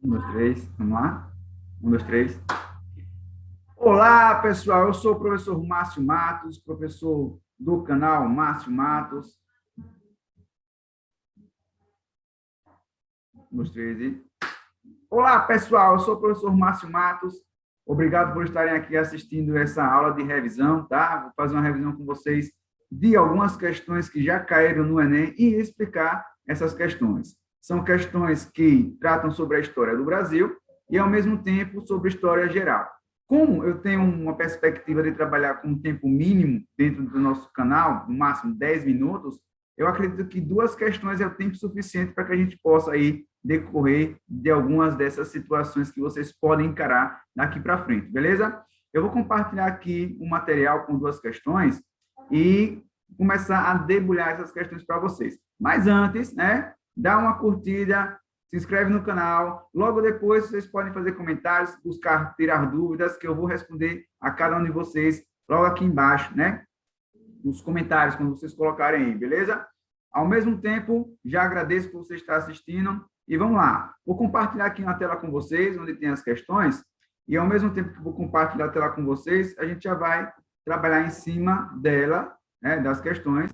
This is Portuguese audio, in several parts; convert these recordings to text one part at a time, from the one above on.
Um, dois, três, vamos lá? Um, dois, três. Olá, pessoal, eu sou o professor Márcio Matos, professor do canal Márcio Matos. Um, dois, três e... Olá, pessoal, eu sou o professor Márcio Matos. Obrigado por estarem aqui assistindo essa aula de revisão, tá? Vou fazer uma revisão com vocês de algumas questões que já caíram no Enem e explicar essas questões. São questões que tratam sobre a história do Brasil e, ao mesmo tempo, sobre história geral. Como eu tenho uma perspectiva de trabalhar com um tempo mínimo dentro do nosso canal, no máximo 10 minutos, eu acredito que duas questões é o tempo suficiente para que a gente possa aí decorrer de algumas dessas situações que vocês podem encarar daqui para frente, beleza? Eu vou compartilhar aqui um material com duas questões e começar a debulhar essas questões para vocês. Mas antes, né, dá uma curtida, se inscreve no canal. Logo depois, vocês podem fazer comentários, buscar tirar dúvidas, que eu vou responder a cada um de vocês logo aqui embaixo, né? Nos comentários, quando vocês colocarem aí, beleza? Ao mesmo tempo, já agradeço por você estar assistindo. E vamos lá. Vou compartilhar aqui na tela com vocês, onde tem as questões. E ao mesmo tempo que vou compartilhar a tela com vocês, a gente já vai trabalhar em cima dela, né, das questões.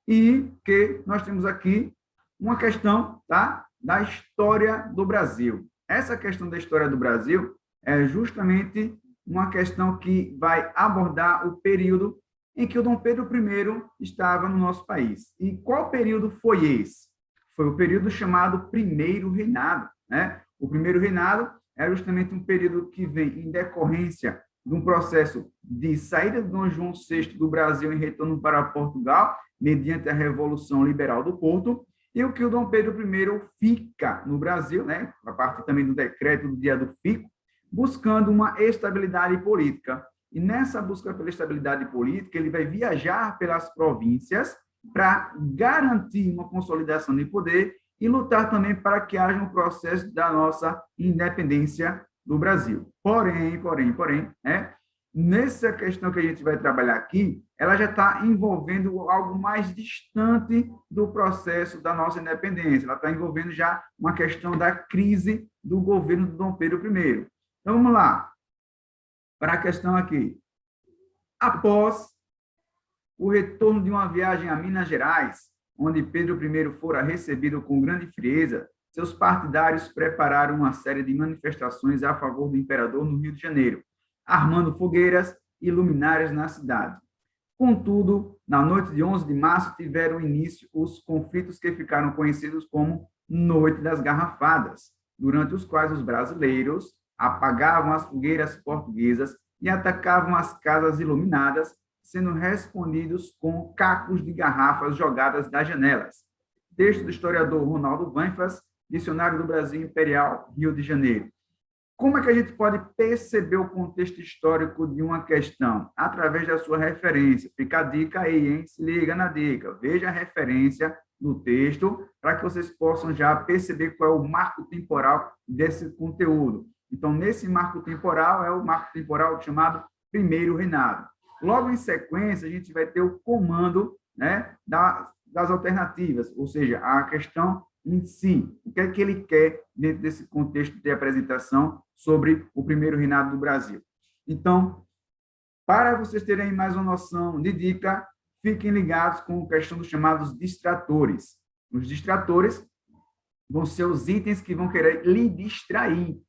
E que nós temos aqui uma questão, tá? Da história do Brasil. Essa questão da história do Brasil é justamente uma questão que vai abordar o período em que o Dom Pedro I estava no nosso país. E qual período foi esse? Foi o período chamado Primeiro Reinado, né? O Primeiro Reinado é justamente um período que vem em decorrência de um processo de saída de Dom João VI do Brasil em retorno para Portugal, mediante a Revolução Liberal do Porto, e o que o Dom Pedro I fica no Brasil, né, a partir também do decreto do Dia do Fico, buscando uma estabilidade política. E nessa busca pela estabilidade política, ele vai viajar pelas províncias para garantir uma consolidação de poder e lutar também para que haja um processo da nossa independência do Brasil. Porém, né, nessa questão que a gente vai trabalhar aqui, ela já está envolvendo algo mais distante do processo da nossa independência. Ela está envolvendo já uma questão da crise do governo do Dom Pedro I. Então, vamos lá para a questão aqui. Após o retorno de uma viagem a Minas Gerais, onde Pedro I fora recebido com grande frieza, seus partidários prepararam uma série de manifestações a favor do imperador no Rio de Janeiro, armando fogueiras e luminárias na cidade. Contudo, na noite de 11 de março tiveram início os conflitos que ficaram conhecidos como Noite das Garrafadas, durante os quais os brasileiros apagavam as fogueiras portuguesas e atacavam as casas iluminadas, sendo respondidos com cacos de garrafas jogadas das janelas. Texto do historiador Ronaldo Vanfas, Dicionário do Brasil Imperial, Rio de Janeiro. Como é que a gente pode perceber o contexto histórico de uma questão? Através da sua referência. Fica a dica aí, hein? Se liga na dica. Veja a referência do texto para que vocês possam já perceber qual é o marco temporal desse conteúdo. Então, nesse marco temporal, é o marco temporal chamado Primeiro Reinado. Logo em sequência, a gente vai ter o comando, né, das alternativas, ou seja, a questão em si. O que é que ele quer dentro desse contexto de apresentação sobre o Primeiro Reinado do Brasil. Então, para vocês terem mais uma noção de dica, fiquem ligados com a questão dos chamados distratores. Os distratores vão ser os itens que vão querer lhe distrair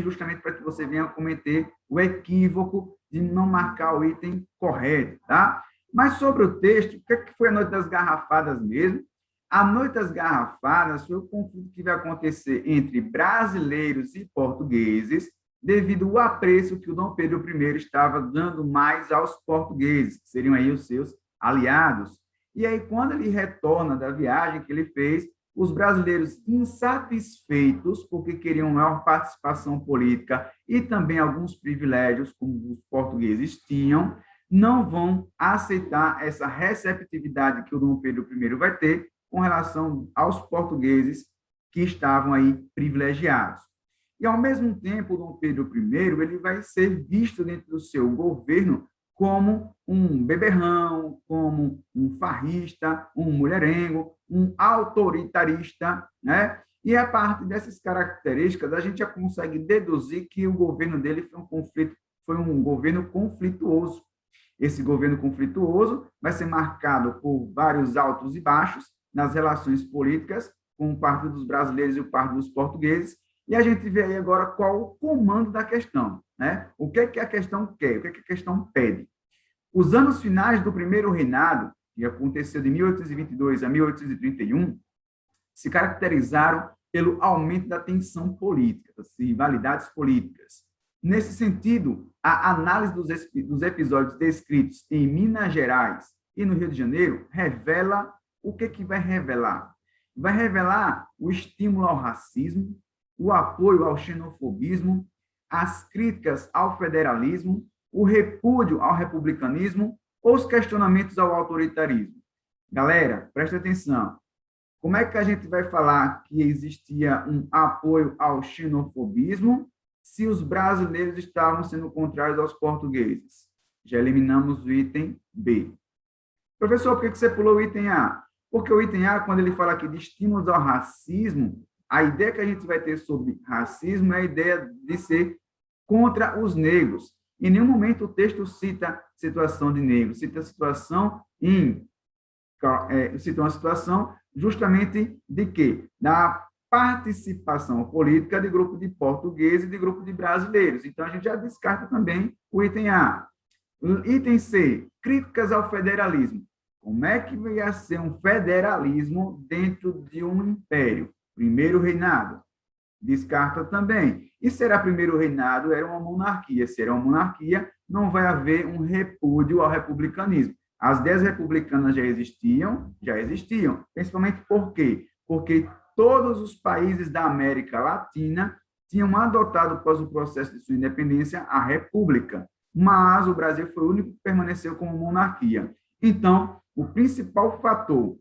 justamente para que você venha cometer o equívoco de não marcar o item correto, tá? Mas sobre o texto, o que foi a Noite das Garrafadas mesmo? A Noite das Garrafadas foi o conflito que vai acontecer entre brasileiros e portugueses, devido ao apreço que o Dom Pedro I estava dando mais aos portugueses, que seriam aí os seus aliados. E aí, quando ele retorna da viagem que ele fez, os brasileiros insatisfeitos, porque queriam maior participação política e também alguns privilégios, como os portugueses tinham, não vão aceitar essa receptividade que o Dom Pedro I vai ter com relação aos portugueses que estavam aí privilegiados. E, ao mesmo tempo, o Dom Pedro I ele vai ser visto dentro do seu governo como um beberrão, como um farrista, um mulherengo, um autoritarista, né? E a partir dessas características, a gente já consegue deduzir que o governo dele foi um governo conflituoso. Esse governo conflituoso vai ser marcado por vários altos e baixos nas relações políticas com parte dos brasileiros e parte dos portugueses. E a gente vê aí agora qual o comando da questão, né? O que é que a questão quer? O que é que a questão pede? Os anos finais do primeiro reinado, que aconteceu de 1822 a 1831, se caracterizaram pelo aumento da tensão política, das rivalidades políticas. Nesse sentido, a análise dos episódios descritos em Minas Gerais e no Rio de Janeiro revela o que vai revelar? Vai revelar o estímulo ao racismo, o apoio ao xenofobismo, as críticas ao federalismo, o repúdio ao republicanismo ou os questionamentos ao autoritarismo. Galera, presta atenção. Como é que a gente vai falar que existia um apoio ao xenofobismo se os brasileiros estavam sendo contrários aos portugueses? Já eliminamos o item B. Professor, por que você pulou o item A? Porque o item A, quando ele fala aqui de estímulos ao racismo, a ideia que a gente vai ter sobre racismo é a ideia de ser contra os negros. Em nenhum momento o texto cita situação de negros, cita uma situação justamente de quê? Da participação política de grupo de portugueses e de grupo de brasileiros. Então, a gente já descarta também o item A. Item C, críticas ao federalismo. Como é que ia ser um federalismo dentro de um império? Primeiro reinado. Descarta também. E será primeiro reinado? Era uma monarquia. Se era uma monarquia, não vai haver um repúdio ao republicanismo. As ideias republicanas já existiam, principalmente por quê? Porque todos os países da América Latina tinham adotado, após o processo de sua independência, a república, mas o Brasil foi o único que permaneceu como monarquia. Então, o principal fator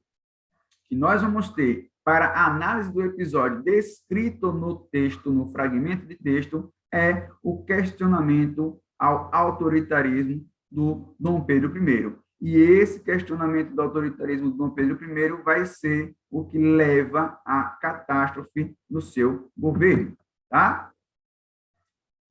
que nós vamos ter para a análise do episódio descrito no texto, no fragmento de texto, é o questionamento ao autoritarismo do Dom Pedro I. E esse questionamento do autoritarismo do Dom Pedro I vai ser o que leva à catástrofe no seu governo, tá?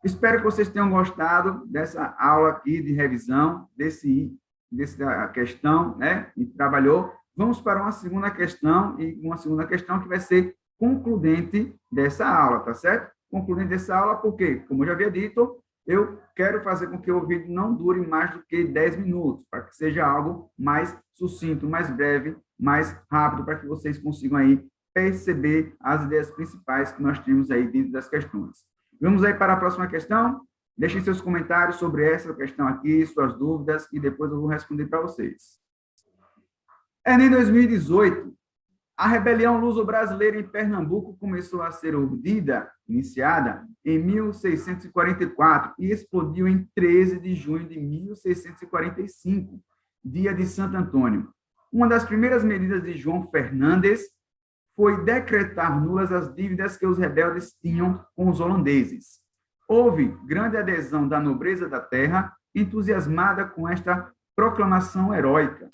Espero que vocês tenham gostado dessa aula aqui de revisão, dessa questão, né, que trabalhou. Vamos para uma segunda questão, que vai ser concludente dessa aula, tá certo? Concludente dessa aula, porque, como eu já havia dito, eu quero fazer com que o vídeo não dure mais do que 10 minutos, para que seja algo mais sucinto, mais breve, mais rápido, para que vocês consigam aí perceber as ideias principais que nós temos aí dentro das questões. Vamos aí para a próxima questão? Deixem seus comentários sobre essa questão aqui, suas dúvidas, e depois eu vou responder para vocês. Em 2018, a rebelião luso-brasileira em Pernambuco começou a ser iniciada em 1644 e explodiu em 13 de junho de 1645, dia de Santo Antônio. Uma das primeiras medidas de João Fernandes foi decretar nulas as dívidas que os rebeldes tinham com os holandeses. Houve grande adesão da nobreza da terra, entusiasmada com esta proclamação heróica.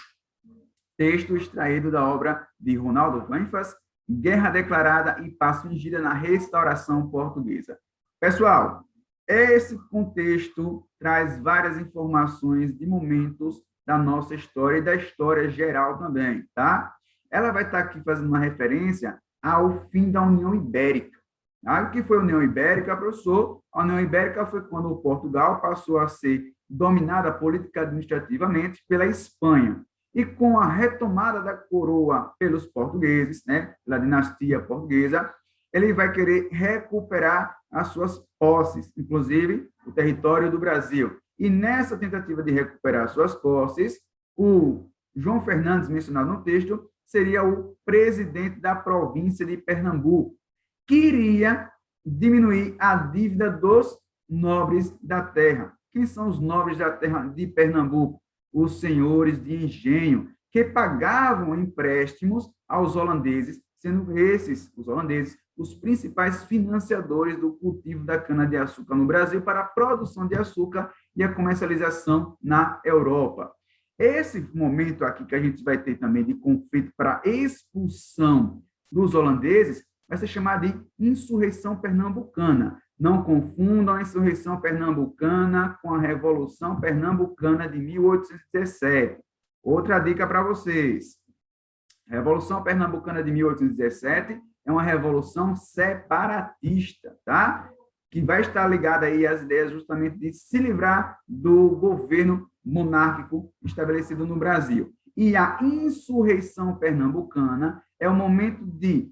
Texto extraído da obra de Ronaldo Vanfas, Guerra Declarada e Passo Fingida na Restauração Portuguesa. Pessoal, esse contexto traz várias informações de momentos da nossa história e da história geral também, tá? Ela vai estar aqui fazendo uma referência ao fim da União Ibérica. O que foi a União Ibérica, professor? A União Ibérica foi quando Portugal passou a ser dominada política administrativamente pela Espanha. E com a retomada da coroa pelos portugueses, né, pela dinastia portuguesa, ele vai querer recuperar as suas posses, inclusive o território do Brasil. E nessa tentativa de recuperar suas posses, o João Fernandes, mencionado no texto, seria o presidente da província de Pernambuco, que iria diminuir a dívida dos nobres da terra. Quem são os nobres da terra de Pernambuco? Os senhores de engenho, que pagavam empréstimos aos holandeses, sendo esses, os holandeses, os principais financiadores do cultivo da cana-de-açúcar no Brasil para a produção de açúcar e a comercialização na Europa. Esse momento aqui que a gente vai ter também de conflito para a expulsão dos holandeses vai ser chamada de insurreição pernambucana. Não confundam a insurreição pernambucana com a Revolução Pernambucana de 1817. Outra dica para vocês. A Revolução Pernambucana de 1817 é uma revolução separatista, tá? Que vai estar ligada aí às ideias justamente de se livrar do governo monárquico estabelecido no Brasil. E a insurreição pernambucana é o momento de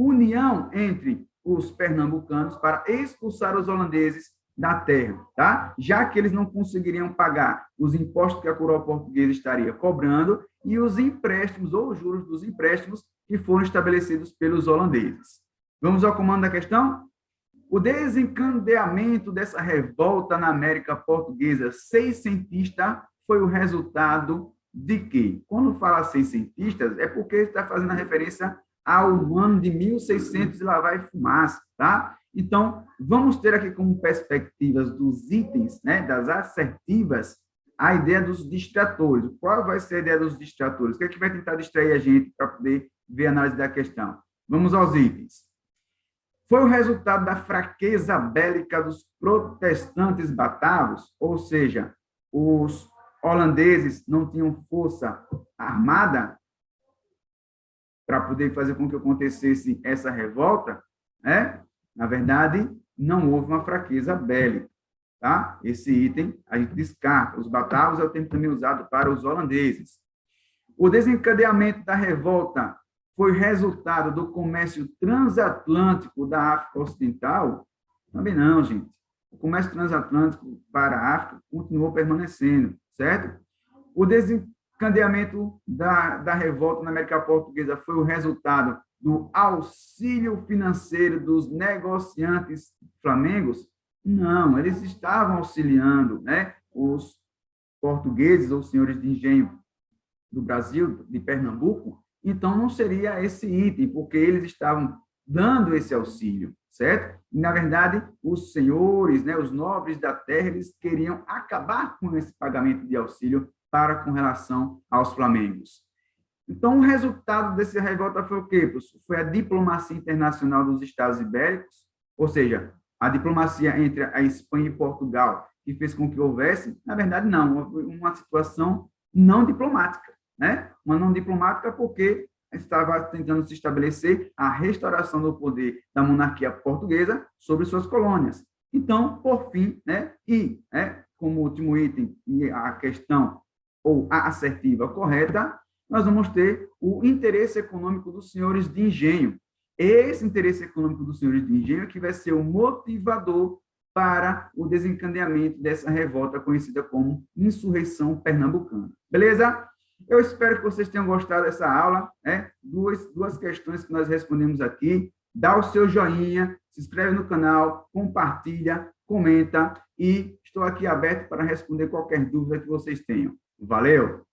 união entre os pernambucanos para expulsar os holandeses da terra, tá? Já que eles não conseguiriam pagar os impostos que a coroa portuguesa estaria cobrando e os empréstimos ou os juros dos empréstimos que foram estabelecidos pelos holandeses. Vamos ao comando da questão? O desencadeamento dessa revolta na América Portuguesa seiscentista foi o resultado de quê? Quando fala seiscentistas, é porque está fazendo a referência ao ano de 1600 e lá vai fumaça, tá? Então, vamos ter aqui como perspectivas dos itens, né, das assertivas, a ideia dos distratores. Qual vai ser a ideia dos distratores? O que é que vai tentar distrair a gente para poder ver a análise da questão? Vamos aos itens. Foi o resultado da fraqueza bélica dos protestantes batavos, ou seja, os holandeses não tinham força armada para poder fazer com que acontecesse essa revolta, né? Na verdade, não houve uma fraqueza bélica, tá? Esse item a gente descarta. Os batavos é o termo também usado para os holandeses. O desencadeamento da revolta foi resultado do comércio transatlântico da África Ocidental? Também não, gente. O comércio transatlântico para a África continuou permanecendo, certo? O desencadeamento da revolta na América Portuguesa foi o resultado do auxílio financeiro dos negociantes flamengos? Não, eles estavam auxiliando, né, os portugueses ou senhores de engenho do Brasil, de Pernambuco, então não seria esse item, porque eles estavam dando esse auxílio, certo? E, na verdade, os senhores, né, os nobres da terra, eles queriam acabar com esse pagamento de auxílio para com relação aos flamengos. Então, o resultado dessa revolta foi o quê, professor? Foi a diplomacia internacional dos Estados Ibéricos, ou seja, a diplomacia entre a Espanha e Portugal, que fez com que houvesse, na verdade, não, uma situação não diplomática, né? Uma não diplomática porque estava tentando se estabelecer a restauração do poder da monarquia portuguesa sobre suas colônias. Então, por fim, né, como último item, e a questão ou a assertiva correta, nós vamos ter o interesse econômico dos senhores de engenho. Esse interesse econômico dos senhores de engenho que vai ser o motivador para o desencadeamento dessa revolta conhecida como insurreição pernambucana. Beleza? Eu espero que vocês tenham gostado dessa aula, né? Duas questões que nós respondemos aqui. Dá o seu joinha, se inscreve no canal, compartilha, comenta e estou aqui aberto para responder qualquer dúvida que vocês tenham. Valeu!